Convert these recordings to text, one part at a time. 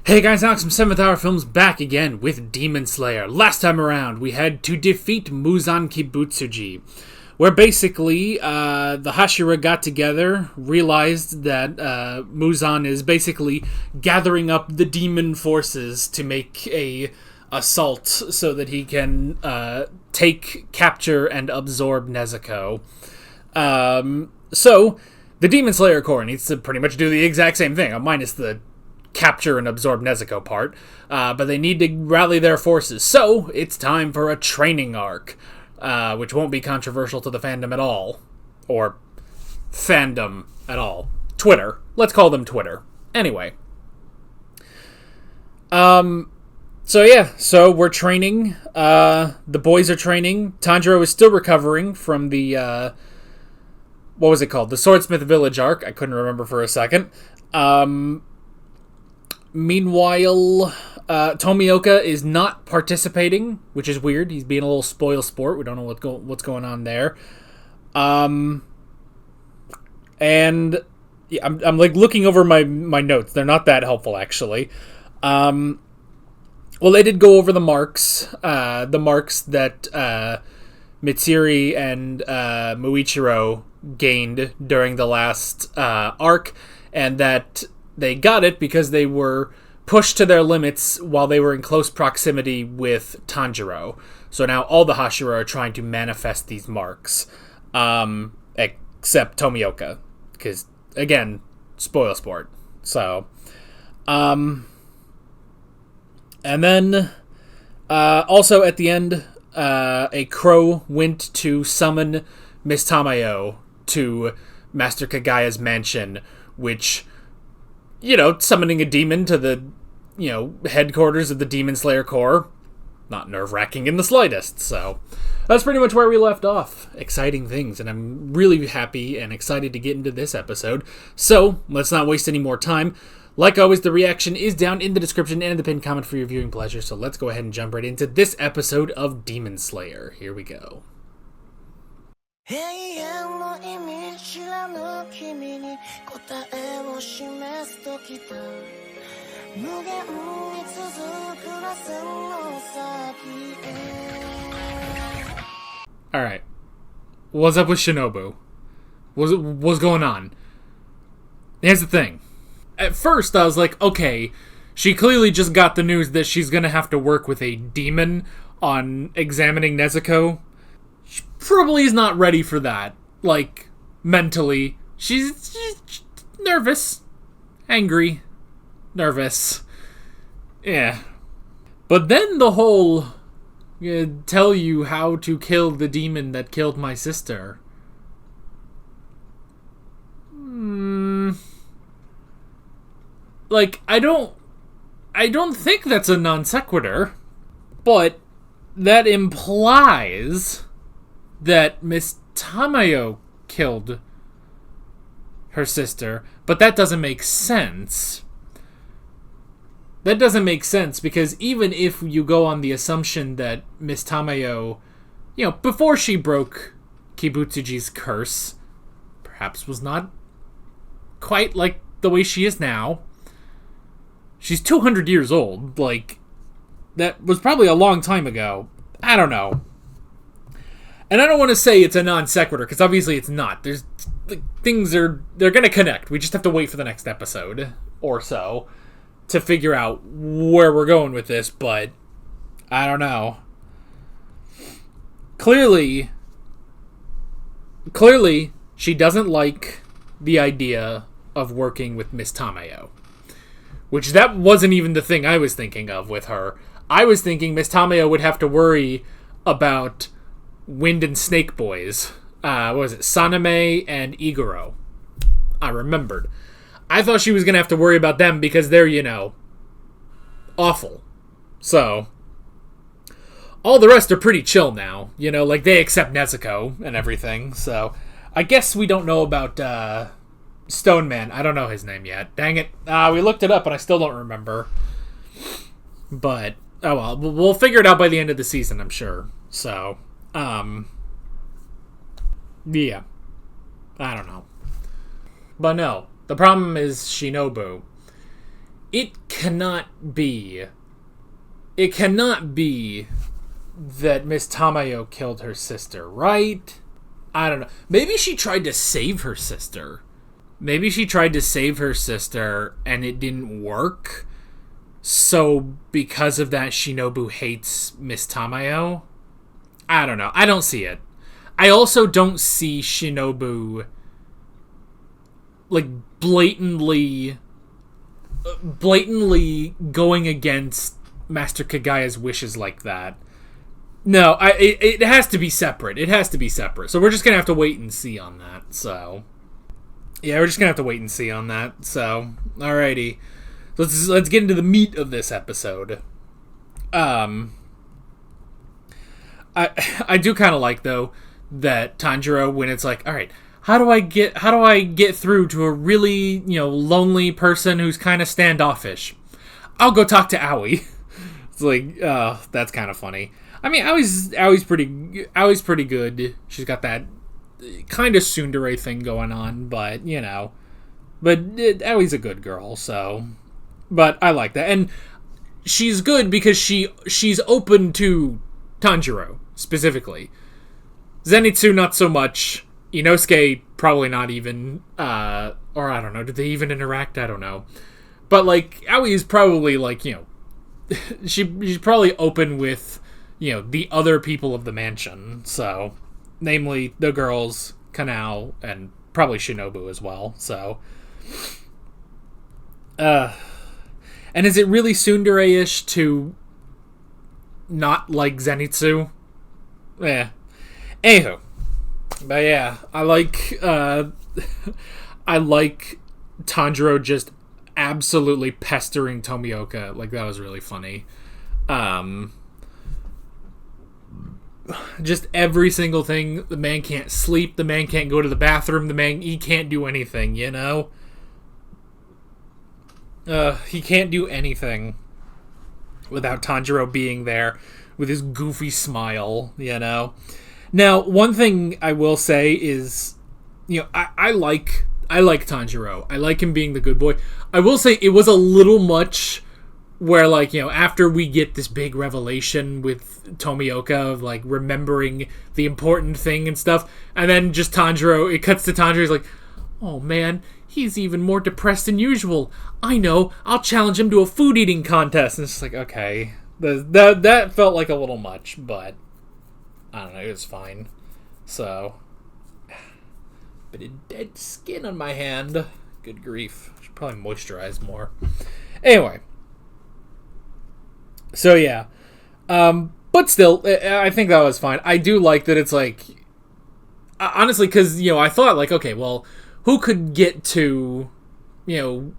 Hey guys, Alex from 7th Hour Films back again with Demon Slayer. Last time around, we had to defeat Muzan Kibutsuji, where basically the Hashira got together, realized that Muzan is basically gathering up the demon forces to make a assault so that he can capture, and absorb Nezuko. So, the Demon Slayer Corps needs to pretty much do the exact same thing, minus the capture and absorb Nezuko part, but they need to rally their forces. So, it's time for a training arc, which won't be controversial to the fandom at all. Or fandom at all. Twitter. Let's call them Twitter. Anyway. So we're training. The boys are training. Tanjiro is still recovering from the, what was it called? The Swordsmith Village arc. I couldn't remember for a second. Meanwhile, Tomioka is not participating, which is weird. He's being a little spoil sport. We don't know what's going on there. And yeah, I'm like looking over my notes. They're not that helpful, actually. Well, they did go over the marks that Mitsuri and Muichiro gained during the last arc, and that they got it because they were pushed to their limits while they were in close proximity with Tanjiro. So now all the Hashira are trying to manifest these marks. Except Tomioka. Because, again, spoil sport. So, and then, also at the end, a crow went to summon Miss Tamayo to Master Kagaya's mansion, which, summoning a demon to the, headquarters of the Demon Slayer Corps, not nerve-wracking in the slightest. So that's pretty much where we left off. Exciting things, and I'm really happy and excited to get into this episode. So let's not waste any more time. Like always, the reaction is down in the description and the pinned comment for your viewing pleasure. So let's go ahead and jump right into this episode of Demon Slayer. Here we go. Alright. What's up with Shinobu? What's going on? Here's the thing. At first, I was like, okay, she clearly just got the news that she's gonna have to work with a demon on examining Nezuko. She probably is not ready for that. Like, mentally. She's nervous. Angry. Nervous. Yeah. But then the whole tell you how to kill the demon that killed my sister. Like, I don't think that's a non sequitur, but that implies that Miss Tamayo killed her sister, but that doesn't make sense. That doesn't make sense, because even if you go on the assumption that Miss Tamayo, before she broke Kibutsuji's curse, perhaps was not quite like the way she is now. She's 200 years old. Like, that was probably a long time ago. I don't know. And I don't want to say it's a non sequitur, because obviously it's not. There's they're going to connect. We just have to wait for the next episode or so to figure out where we're going with this, but I don't know. Clearly, she doesn't like the idea of working with Miss Tamayo. Which that wasn't even the thing I was thinking of with her. I was thinking Miss Tamayo would have to worry about Wind and Snake Boys. What was it? Saname and Igoro. I remembered. I thought she was going to have to worry about them because they're, awful. So, all the rest are pretty chill now. Like they accept Nezuko and everything. So, I guess we don't know about Stone Man. I don't know his name yet. Dang it. We looked it up and I still don't remember. But, oh well. We'll figure it out by the end of the season, I'm sure. So, yeah. I don't know. But no. The problem is Shinobu. It cannot be. It cannot be that Miss Tamayo killed her sister, right? I don't know. Maybe she tried to save her sister. Maybe she tried to save her sister and it didn't work. So because of that, Shinobu hates Miss Tamayo? I don't know. I don't see it. I also don't see Shinobu like blatantly going against Master Kagaya's wishes like that. No, it has to be separate. It has to be separate. So we're just gonna have to wait and see on that. So yeah, we're just gonna have to wait and see on that. So alrighty, let's get into the meat of this episode. I do kind of like though that Tanjiro, when it's like, all right, how do I get through to a really lonely person who's kind of standoffish? I'll go talk to Aoi. It's like, that's kind of funny. I mean, Aoi's pretty good. She's got that kind of tsundere thing going on, but Aoi's a good girl, so. But I like that, and she's good because she's open to Tanjiro specifically. Zenitsu not so much. Inosuke probably not even. Or I don't know. Did they even interact? I don't know. But like Aoi is probably like she's probably open with the other people of the mansion. So, namely the girls, Kanao, and probably Shinobu as well. So, and is it really tsundere-ish to not like Zenitsu? Yeah. Anywho. But yeah, I like Tanjiro just absolutely pestering Tomioka. Like, that was really funny. Just every single thing. The man can't sleep. The man can't go to the bathroom. He can't do anything, He can't do anything without Tanjiro being there with his goofy smile, Now, one thing I will say is, I like Tanjiro. I like him being the good boy. I will say it was a little much where, after we get this big revelation with Tomioka of, remembering the important thing and stuff, and then just Tanjiro, it cuts to Tanjiro, he's like, oh man, he's even more depressed than usual. I know, I'll challenge him to a food eating contest. And it's just like, okay, that felt like a little much, but I don't know, it was fine. So, bit of dead skin on my hand. Good grief. Should probably moisturize more. Anyway. So, yeah. But still, I think that was fine. I do like that it's like, honestly, because, I thought, okay, well, who could get to Tomioka?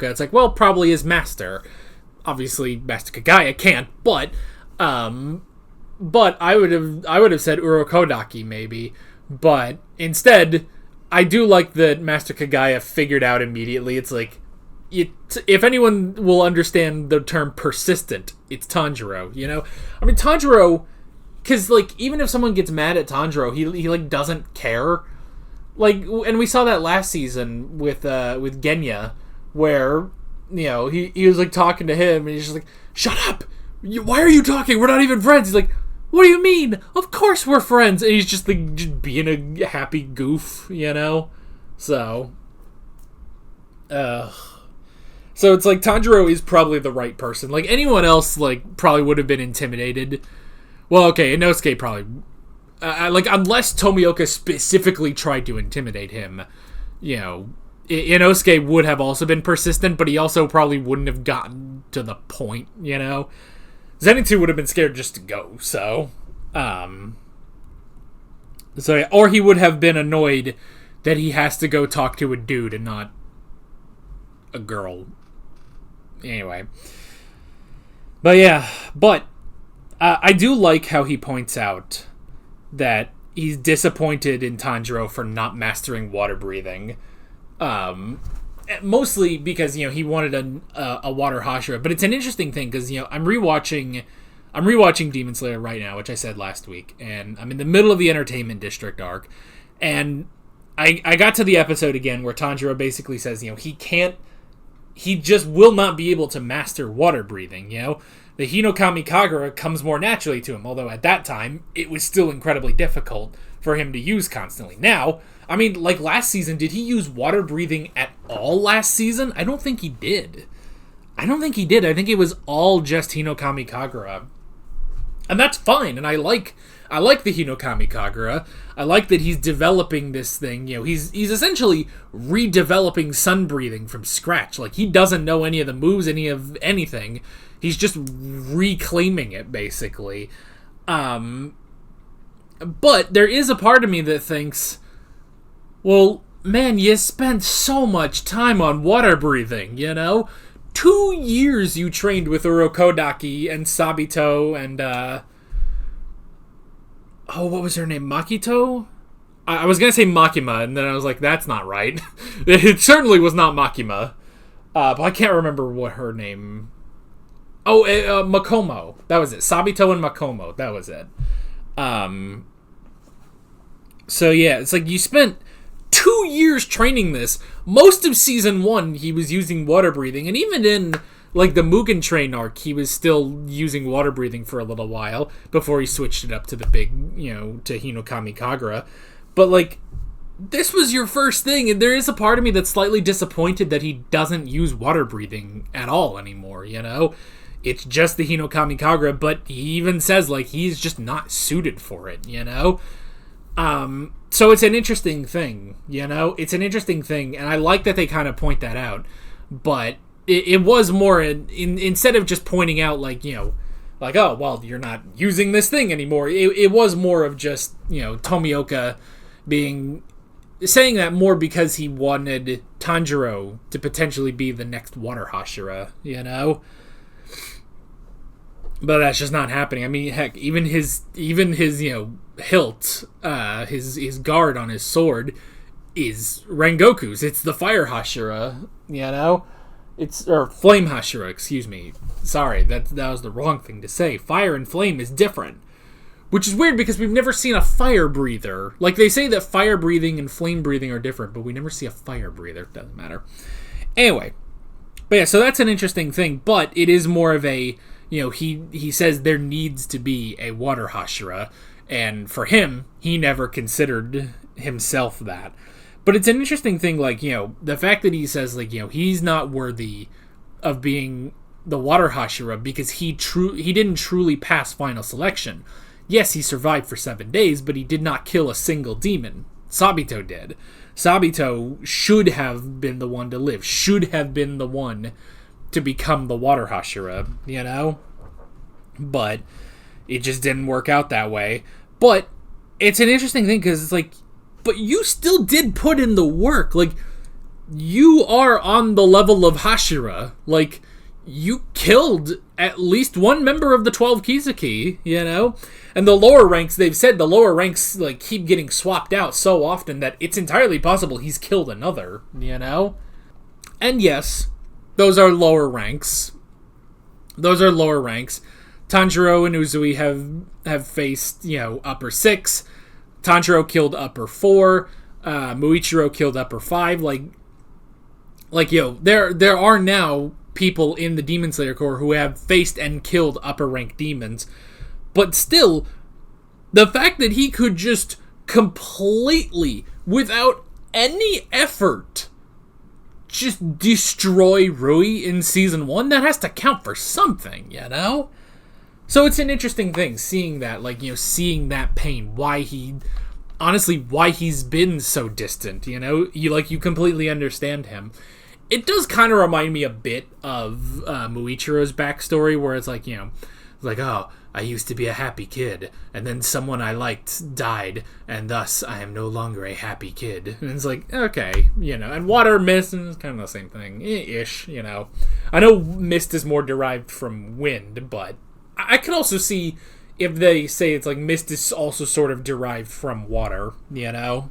It's like, well, probably his master. Obviously, Master Kagaya can't, but I would have said Urokodaki maybe, but instead, I do like that Master Kagaya figured out immediately. It's like, if anyone will understand the term persistent, it's Tanjiro. I mean, Tanjiro, because even if someone gets mad at Tanjiro, he doesn't care. And we saw that last season with Genya, where he was talking to him, and he's just like, shut up. Why are you talking? We're not even friends. He's like, what do you mean? Of course we're friends. And he's just just being a happy goof, So, so it's like Tanjiro is probably the right person. Anyone else, probably would have been intimidated. Well, okay, Inosuke probably, unless Tomioka specifically tried to intimidate him, Inosuke would have also been persistent, but he also probably wouldn't have gotten to the point, Zenitsu would have been scared just to go, so yeah, or he would have been annoyed that he has to go talk to a dude and not a girl. Anyway. But yeah, I do like how he points out that he's disappointed in Tanjiro for not mastering water breathing. Mostly because, he wanted a water Hashira, but it's an interesting thing because, I'm rewatching Demon Slayer right now, which I said last week, and I'm in the middle of the Entertainment District arc, and I got to the episode again where Tanjiro basically says, he can't he just will not be able to master water breathing, you know? The Hinokami Kagura comes more naturally to him, although at that time, it was still incredibly difficult for him to use constantly. Now, I mean, like last season, did he use water breathing at all last season? I don't think he did. I think it was all just Hinokami Kagura. And that's fine, and I like the Hinokami Kagura. I like that he's developing this thing. You know, he's essentially redeveloping sun breathing from scratch. Like, he doesn't know any of the moves, any of anything. He's just reclaiming it, basically. But there is a part of me that thinks, well, man, you spent so much time on water breathing, you know? 2 years you trained with Urokodaki and Sabito and, what was her name? Makito? I was going to say Makima, and then I was like, that's not right. It certainly was not Makima. But I can't remember what her name... Makomo. That was it. Sabito and Makomo. That was it. So yeah, it's like you spent 2 years training this. Most of season 1, he was using water breathing, and even in like the Mugen Train arc, he was still using water breathing for a little while before he switched it up to the big, you know, to Hinokami Kagura. But like, this was your first thing, and there is a part of me that's slightly disappointed that he doesn't use water breathing at all anymore, you know? It's just the Hinokami Kagura, but he even says, like, he's just not suited for it, you know? So it's an interesting thing, you know? It's an interesting thing, and I like that they kind of point that out, but it was more, instead of just pointing out, like, you know, like, oh, well, you're not using this thing anymore, it was more of just, you know, Tomioka saying that more because he wanted Tanjiro to potentially be the next Water Hashira, you know? But that's just not happening. I mean, heck, even his you know, hilt, his guard on his sword is Rengoku's. It's the Fire Hashira, you know? Or Flame Hashira, excuse me. Sorry, that was the wrong thing to say. Fire and flame is different. Which is weird because we've never seen a fire breather. Like, they say that fire breathing and flame breathing are different, but we never see a fire breather. Doesn't matter. Anyway. But yeah, so that's an interesting thing, but it is more of a, you know, he says there needs to be a Water Hashira, and for him, he never considered himself that. But it's an interesting thing, like, you know, the fact that he says, like, you know, he's not worthy of being the Water Hashira because he didn't truly pass final selection. Yes, he survived for 7 days, but he did not kill a single demon. Sabito did. Sabito should have been the one to live, should have been the one to become the Water Hashira, you know? But it just didn't work out that way. But it's an interesting thing because it's like, but you still did put in the work. Like, you are on the level of Hashira. Like, you killed at least one member of the 12 Kizuki, you know? And the lower ranks, they've said the lower ranks, like, keep getting swapped out so often that it's entirely possible he's killed another, you know? And yes, those are lower ranks. Tanjiro and Uzui have faced, you know, upper 6. Tanjiro killed upper 4. Muichiro killed upper 5. Like, yo, there are now people in the Demon Slayer Corps who have faced and killed upper rank demons. But still, the fact that he could just completely, without any effort, just destroy Rui in Season 1, that has to count for something, you know? So it's an interesting thing, seeing that, like, you know, seeing that pain, why he's been so distant, you know? You completely understand him. It does kind of remind me a bit of Muichiro's backstory, where it's like, you know, like, oh, I used to be a happy kid, and then someone I liked died, and thus I am no longer a happy kid. And it's like, okay, you know, and water, mist, and it's kind of the same thing, ish, you know. I know mist is more derived from wind, but I could also see if they say it's like mist is also sort of derived from water, you know.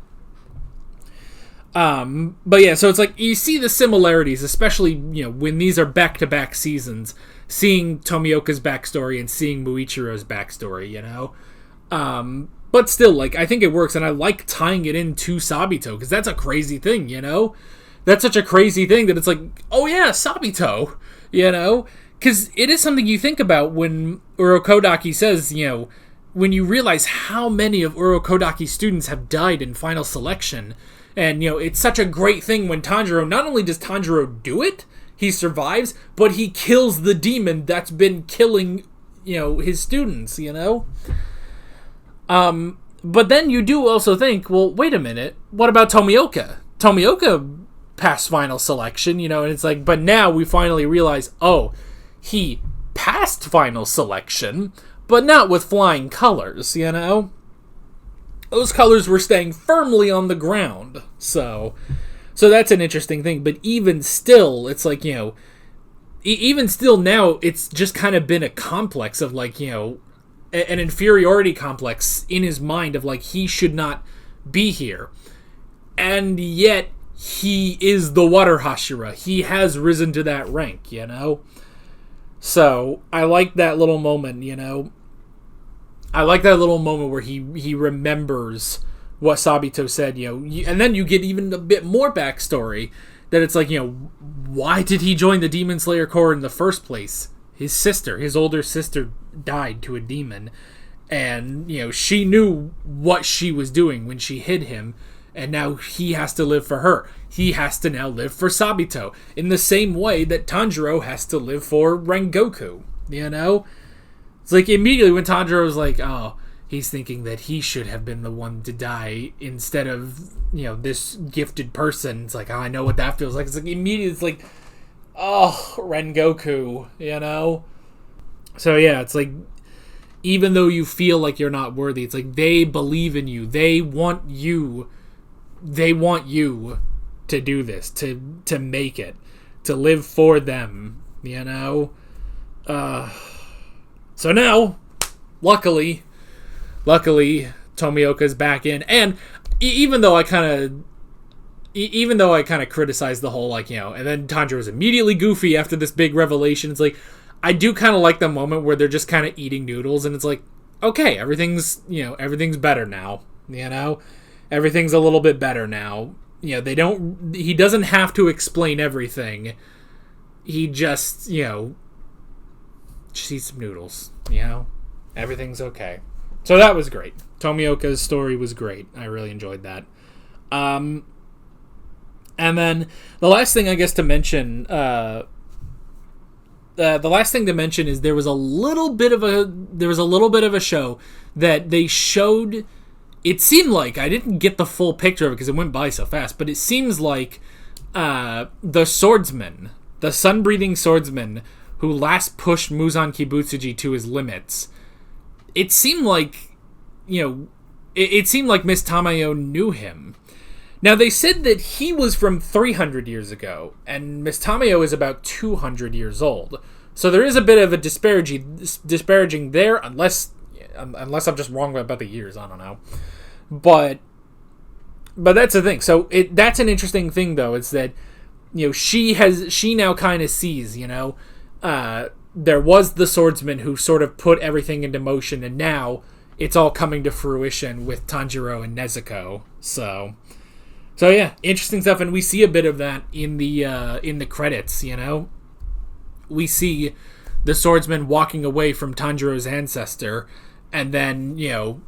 But yeah, so it's like you see the similarities, especially, you know, when these are back-to-back seasons, seeing Tomioka's backstory and seeing Muichiro's backstory, you know. But still, like, I think it works, and I like tying it into Sabito, because that's a crazy thing, you know. that's such a crazy thing that it's like, oh yeah, Sabito, you know? Because it is something you think about when Urokodaki says, you know, when you realize how many of Urokodaki's students have died in final selection. And, you know, it's such a great thing when Tanjiro, not only does Tanjiro do it, he survives, but he kills the demon that's been killing, you know, his students, you know? But then you do also think, well, wait a minute, what about Tomioka? Tomioka passed final selection, you know, and it's like, but now we finally realize, oh, he passed final selection, but not with flying colors, you know? Those colors were staying firmly on the ground, so that's an interesting thing, but even still, it's like, you know, even still now, it's just kind of been a complex of, like, you know, an inferiority complex in his mind of, like, he should not be here. And yet, he is the Water Hashira. He has risen to that rank, you know? So, I like that little moment, you know? I like that little moment where he remembers what Sabito said, you know? And then you get even a bit more backstory that it's like, you know, why did he join the Demon Slayer Corps in the first place? His sister, his older sister, died to a demon, and, you know, she knew what she was doing when she hid him, and now he has to live for her. He has to now live for Sabito, in the same way that Tanjiro has to live for Rengoku, you know? It's like, immediately when Tanjiro was like, oh, he's thinking that he should have been the one to die instead of, you know, this gifted person. It's like, oh, I know what that feels like. It's like, immediately, it's like, oh, Rengoku, you know? So yeah, it's like, even though you feel like you're not worthy, it's like, they believe in you. They want you to do this, to make it, to live for them, you know? So now, luckily, Tomioka's back in, and even though I kind of criticized the whole, like, you know, and then Tanjiro's immediately goofy after this big revelation, it's like, I do kind of like the moment where they're just kind of eating noodles, and it's like, okay, everything's better now, you know? Everything's a little bit better now. You know, he doesn't have to explain everything. He just, you know, just eat some noodles, you know? Everything's okay. So that was great. Tomioka's story was great. I really enjoyed that. And then the last thing I guess to mention, is there was a little bit of a show that they showed. It seemed like, I didn't get the full picture of it because it went by so fast, but it seems like the swordsman, the sun-breathing swordsman who last pushed Muzan Kibutsuji to his limits, it seemed like, you know, it seemed like Miss Tamayo knew him. Now, they said that he was from 300 years ago, and Miss Tamayo is about 200 years old. So there is a bit of a disparaging there, unless I'm just wrong about the years, I don't know. But that's the thing. So that's an interesting thing, though. It's that, you know, she now kind of sees, you know, there was the swordsman who sort of put everything into motion, and now it's all coming to fruition with Tanjiro and Nezuko. So yeah, interesting stuff, and we see a bit of that in the credits, you know. We see the swordsman walking away from Tanjiro's ancestor, and then, you know,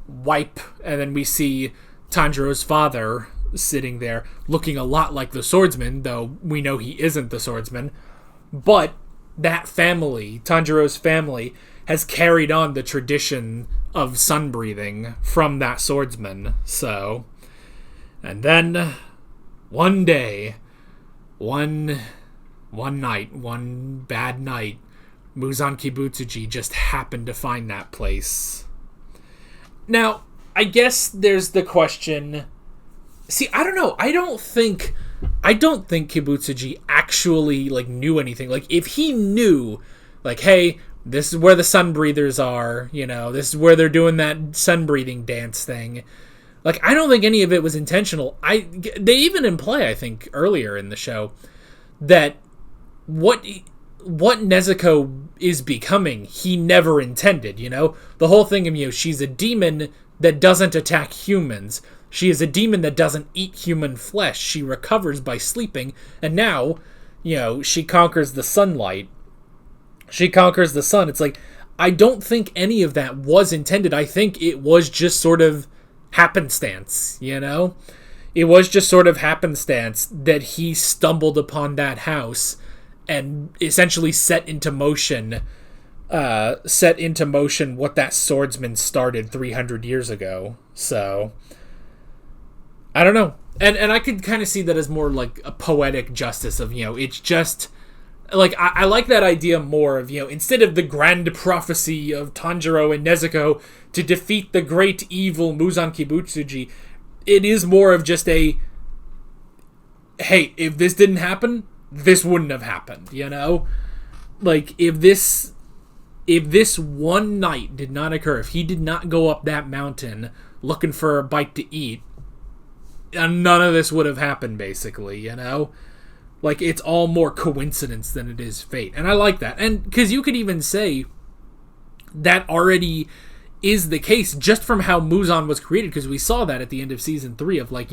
and then we see Tanjiro's father sitting there looking a lot like the swordsman, though we know he isn't the swordsman. But that family, Tanjiro's family, has carried on the tradition of sun breathing from that swordsman. So, and then one day, one night, one bad night, Muzan Kibutsuji just happened to find that place. Now, I guess there's the question. See, I don't know. I don't think Kibutsuji actually, like, knew anything. Like, if he knew, like, hey, this is where the sun breathers are, you know, this is where they're doing that sun breathing dance thing. Like, I don't think any of it was intentional. They even imply, I think, earlier in the show, that what Nezuko is becoming, he never intended, you know? The whole thing of, you know, she's a demon that doesn't attack humans, She is a demon that doesn't eat human flesh. She recovers by sleeping, and now, she conquers the sunlight. She conquers the sun. It's like, I don't think any of that was intended. I think it was just sort of happenstance, It was just sort of happenstance that he stumbled upon that house and essentially set into motion what that swordsman started 300 years ago. So, I don't know. And I could kind of see that as more like a poetic justice of, it's just... Like, I like that idea more of, instead of the grand prophecy of Tanjiro and Nezuko to defeat the great evil Muzan Kibutsuji, it is more of just a, hey, if this didn't happen, this wouldn't have happened, Like, if this one night did not occur, if he did not go up that mountain looking for a bite to eat, none of this would have happened, basically, Like, it's all more coincidence than it is fate. And I like that. And because you could even say that already is the case just from how Muzan was created, because we saw that at the end of Season 3 of, like,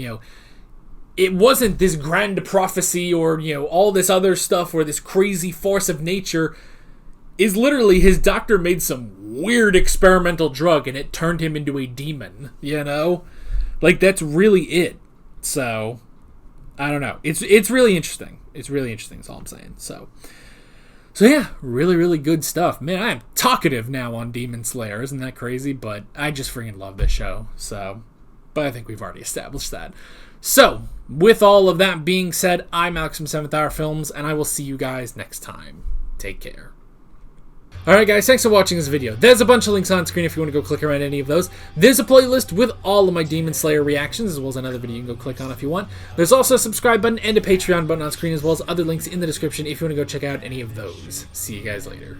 it wasn't this grand prophecy or, all this other stuff where this crazy force of nature is literally his doctor made some weird experimental drug and it turned him into a demon, Like, that's really it. So... I don't know. It's really interesting. It's really interesting is all I'm saying. So yeah, really, really good stuff. Man, I am talkative now on Demon Slayer. Isn't that crazy? But I just freaking love this show. So, but I think we've already established that. So, with all of that being said, I'm Alex from 7th Hour Films, and I will see you guys next time. Take care. Alright guys, thanks for watching this video. There's a bunch of links on screen if you want to go click around any of those. There's a playlist with all of my Demon Slayer reactions, as well as another video you can go click on if you want. There's also a subscribe button and a Patreon button on screen, as well as other links in the description if you want to go check out any of those. See you guys later.